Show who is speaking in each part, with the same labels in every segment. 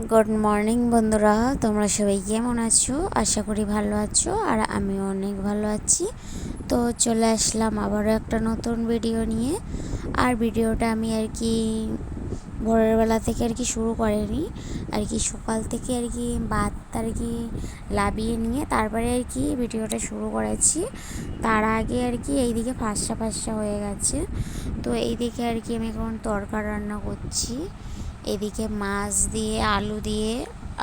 Speaker 1: Good morning বন্ধুরা, তোমরা সবাই কেমন আছো? আশা করি ভালো আছো, আর আমিও অনেক ভালো আছি। তো চলে আসলাম আবারও একটা নতুন ভিডিও নিয়ে। আর ভিডিওটা আমি ভোরের বেলা থেকে শুরু করিনি, সকাল থেকে ভাত লাবিয়ে নিয়ে তারপরে ভিডিওটা শুরু করেছি। তার আগে এইদিকে ফাঁসা ফাঁসা হয়ে গেছে। তো এইদিকে আমি এখন তরকারি রান্না করছি। এদিকে মাছ দিয়ে, আলু দিয়ে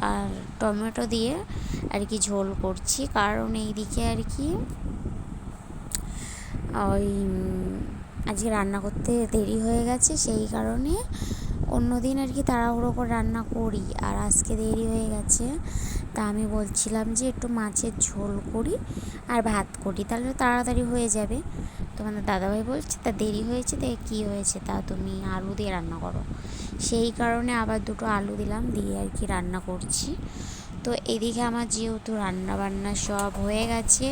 Speaker 1: আর টমেটো দিয়ে ঝোল করছি, কারণ এইদিকে ওই আজকে রান্না করতে দেরি হয়ে গেছে, সেই কারণে অন্য দিন তাড়াহুড়ো করে রান্না করি, আর আজকে দেরি হয়ে গেছে। তা আমি বলছিলাম যে একটু মাছের ঝোল করি আর ভাত করি, তাহলে তাড়াতাড়ি হয়ে যাবে। তোমাদের দাদাভাই বলছে তা দেরি হয়েছে, তা কী হয়েছে, তা তুমি আলু দিয়ে রান্না করো। সেই কারণে আবার দুটো আলু দিলাম, দিয়ে রান্না করছি। তো এদিকে আমার যেহেতু রান্না বান্না সব হয়ে গেছে,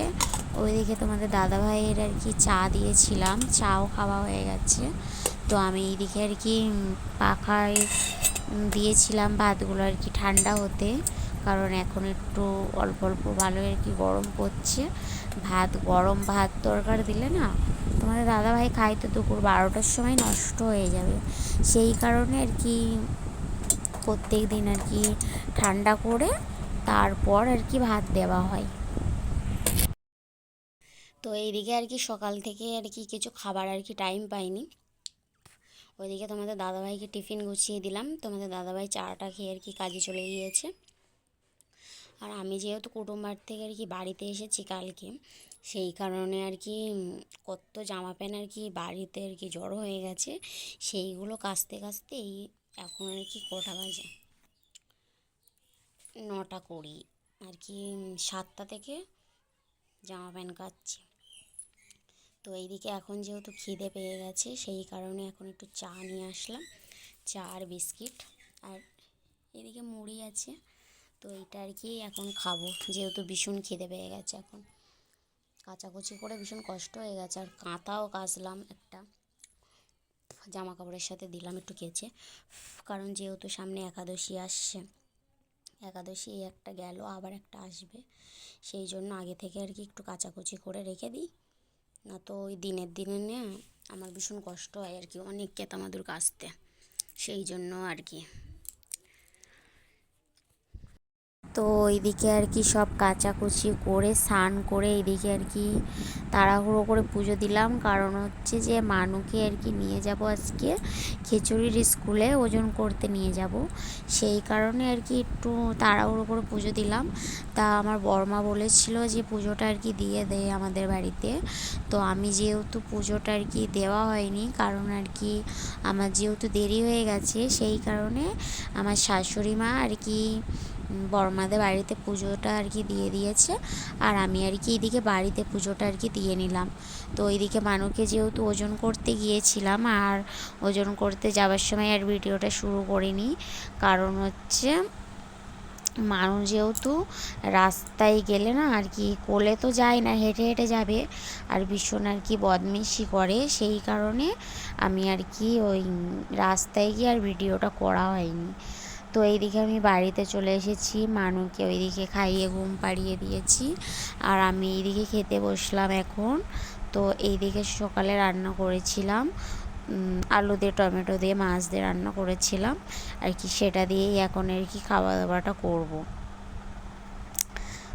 Speaker 1: ওইদিকে তোমাদের দাদাভাইয়ের চা দিয়েছিলাম, চাও খাওয়া হয়ে গেছে। তো আমি এইদিকে পাখায় দিয়েছিলাম ভাতগুলো ঠান্ডা হতে, কারণ এখন একটু অল্প অল্প ভালো গরম পড়ছে। গরম ভাত তরকারি দিলে না তোমাদের দাদাভাই খাই তো দুপুর 12টার সময় নষ্ট হয়ে যাবে, সেই কারণে প্রত্যেক দিন ঠান্ডা করে তারপর ভাত দেওয়া হয়। তো এইদিকে সকাল থেকে কিছু খাবার টাইম পাইনি। ওইদিকে তোমাদের দাদাভাইকে টিফিন গুছিয়ে দিলাম, তোমাদের দাদাভাই চাটা খেয়ে কাজে চলে গিয়েছে। আর আমি যেহেতু কুটুমবাড়ি থেকে বাড়িতে এসেছি কালকে, সেই কারণে কত জামা প্যান্ট বাড়িতে জড়ো হয়ে গেছে, সেইগুলো কাচতে কাচতে এখন কটা বাজে, 9টা 20, 7টা থেকে জামা প্যান্ট কাচ্ছি। তো এইদিকে এখন যেহেতু খিদে পেয়ে গেছে, সেই কারণে এখন একটু চা নিয়ে আসলাম, চা আর বিস্কিট, আর এদিকে মুড়ি আছে। তো এইটা এখন খাবো, যেহেতু ভীষণ খিদে পেয়ে গেছে। এখন কাচাকুচি করে ভীষণ কষ্ট হয়ে গেছে, আর কাঁথাও কাচলাম, একটা জামা কাপড়ের সাথে দিলাম একটু কেচে, কারণ যেহেতু সামনে একাদশী আসছে, একাদশী একটা গেল, আবার একটা আসবে, সেই জন্য আগে থেকে একটু কাচাকুচি করে রেখে দিই, না তো ওই দিনের দিনে আমার ভীষণ কষ্ট হয় অনেক কেতামাদুর কাচতে, সেই জন্য তো এইদিকে সব কাচাকুচি করে স্নান করে এইদিকে তাড়াহুড়ো করে পুজো দিলাম, কারণ হচ্ছে যে মানুকে নিয়ে যাব আজকে খিচুড়ির স্কুলে ওজন করতে নিয়ে যাব, সেই কারণে একটু তাড়াহুড়ো করে পুজো দিলাম। তা আমার বড়মা বলেছিল যে পুজোটা দিয়ে দেয় আমাদের বাড়িতে। তো আমি যেহেতু পুজোটা দেওয়া হয়নি, কারণ আমার যেহেতু দেরি হয়ে গেছে, সেই কারণে আমার শাশুড়ি মা বড়মাদের বাড়িতে পুজোটা দিয়ে দিয়েছে, আর আমি এইদিকে বাড়িতে পুজোটা দিয়ে নিলাম। তো এইদিকে মানুকে যেহেতু ওজন করতে গিয়েছিলাম, আর ওজন করতে যাওয়ার সময় আর ভিডিওটা শুরু করিনি, কারণ হচ্ছে মানুষ যেহেতু রাস্তায় গেলে না কোলে তো যায় না, হেঁটে হেঁটে যাবে, আর ভীষণ বদমাইশি করে, সেই কারণে আমি ওই রাস্তায় গিয়ে আর ভিডিওটা করা হয়নি। তো এইদিকে আমি বাড়িতে চলে এসেছি, মানুকে ওইদিকে খাইয়ে ঘুম পাড়িয়ে দিয়েছি, আর আমি এইদিকে খেতে বসলাম এখন। তো এইদিকে সকালে রান্না করেছিলাম আলু দিয়ে, টমেটো দিয়ে, মাছ দিয়ে রান্না করেছিলাম সেটা দিয়েই এখন খাওয়া দাওয়াটা করব।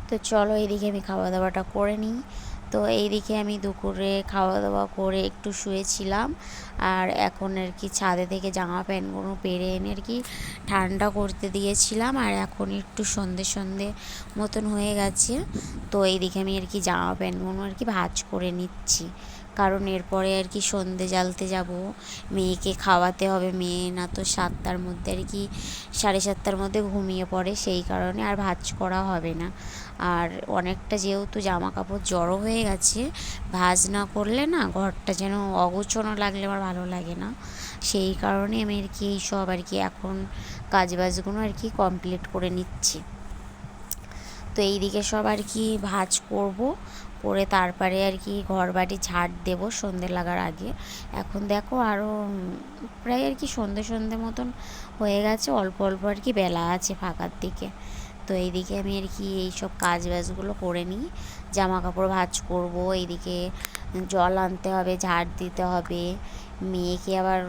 Speaker 1: তো চলো এইদিকে আমি খাওয়া দাওয়াটা করে নিই। তো এইদিকে আমি দুপুরে খাওয়া দাওয়া করে একটু শুয়েছিলাম, আর এখন ছাদে থেকে জামা প্যান্টগুলো পেরে এনে ঠান্ডা করতে দিয়েছিলাম, আর এখন একটু সন্ধে সন্ধে মতন হয়ে গেছে। তো এইদিকে আমি জামা প্যান্টগুলো ভাঁজ করে নিচ্ছি, কারণ এরপরে সন্ধে জ্বালতে যাব, মেয়েকে খাওয়াতে হবে, মেয়ে না তো 7টার মধ্যে 7:30টার মধ্যে ঘুমিয়ে পড়ে, সেই কারণে আর ভাঁজ করা হবে না। আর অনেকটা যেহেতু জামা কাপড় জড়ো হয়ে গেছে, ভাঁজ না করলে না ঘরটা যেন অগোছানো লাগলে আমার ভালো লাগে না, সেই কারণে আমি এই সব এখন কাজবাজগুলো কমপ্লিট করে নিচ্ছি। তো এইদিকে সব ভাঁজ করব, পরে তারপরে আর কি ঘর বাড়ি ঝাড় দেবো সন্ধে লাগার আগে। এখন দেখো আরও প্রায় আর কি সন্ধে সন্ধে মতন হয়ে গেছে, অল্প অল্প আর কি বেলা আছে ফাঁকার দিকে। তো এইদিকে আমি আর কি এইসব কাজ বাজগুলো করে নিই, জামা কাপড় ভাঁজ করবো, এইদিকে জল আনতে হবে, ঝাড় দিতে হবে, মেয়েকে আবার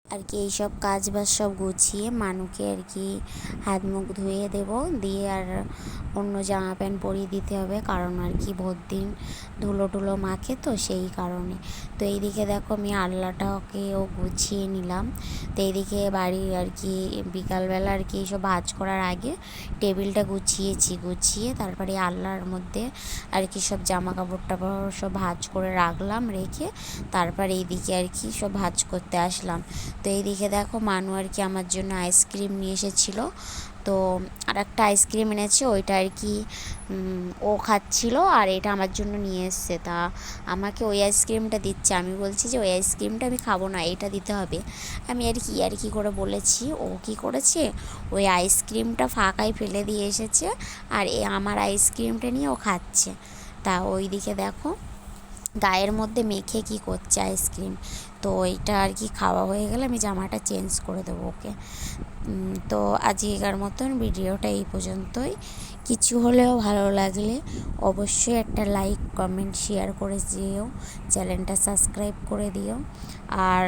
Speaker 1: আর কি এইসব কাজ বাজ সব গুছিয়ে মানুকে আর কি হাত মুখ ধুয়ে দেবো, দিয়ে আর অন্য জামা প্যান্ট পরিয়ে দিতে হবে, কারণ আর কি ভোর দিন ধুলো টুলো মাখে তো সেই কারণে। তো এইদিকে দেখো আমি আল্লাটাকেও গুছিয়ে নিলাম। তো এইদিকে বাড়ি আর কি বিকালবেলা আর কি এইসব ভাজ করার আগে টেবিলটা গুছিয়ে তারপরে আল্লার মধ্যে আর কি সব জামা কাপড় টাপড় সব ভাজ করে রাখলাম, রেখে তারপর এইদিকে আর কি সব ভাজ করতে আসলাম। তো এইদিকে দেখো মানু আর কি আমার জন্য আইসক্রিম নিয়ে এসেছিলো। তো আর একটা আইসক্রিম এনেছে, ওইটা আর কি ও খাচ্ছিল, আর এটা আমার জন্য নিয়ে এসছে। তা আমাকে ওই আইসক্রিমটা দিচ্ছে, আমি বলছি যে ওই আইসক্রিমটা আমি খাবো না, এটা দিতে হবে। আমি আর কি করে বলেছি, ও কি করেছে ওই আইসক্রিমটা ফাঁকায় ফেলে দিয়ে এসেছে, আর আমার আইসক্রিমটা নিয়ে ও খাচ্ছে। তা ওই দিকে দেখো গায়ের মধ্যে মেখে কি করছে আইসক্রিম। তো এইটা আর কি খাওয়া হয়ে গেলে আমি জামাটা চেঞ্জ করে দেবো ওকে। তো আজকের মতন ভিডিওটা এই পর্যন্তই। কিছু হলেও ভালো লাগলে অবশ্যই একটা লাইক কমেন্ট শেয়ার করে দিও, চ্যানেলটা সাবস্ক্রাইব করে দিও, আর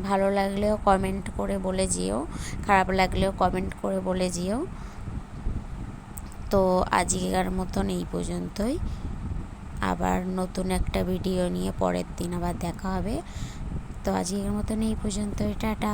Speaker 1: ভালো লাগলেও কমেন্ট করে বলে যেও, খারাপ লাগলেও কমেন্ট করে বলে যেও। তো আজকের মতন এই পর্যন্তই, আবার নতুন একটা ভিডিও নিয়ে পরের দিন আবার দেখা হবে। তো আজকের মতন এই পর্যন্তই, টাটা।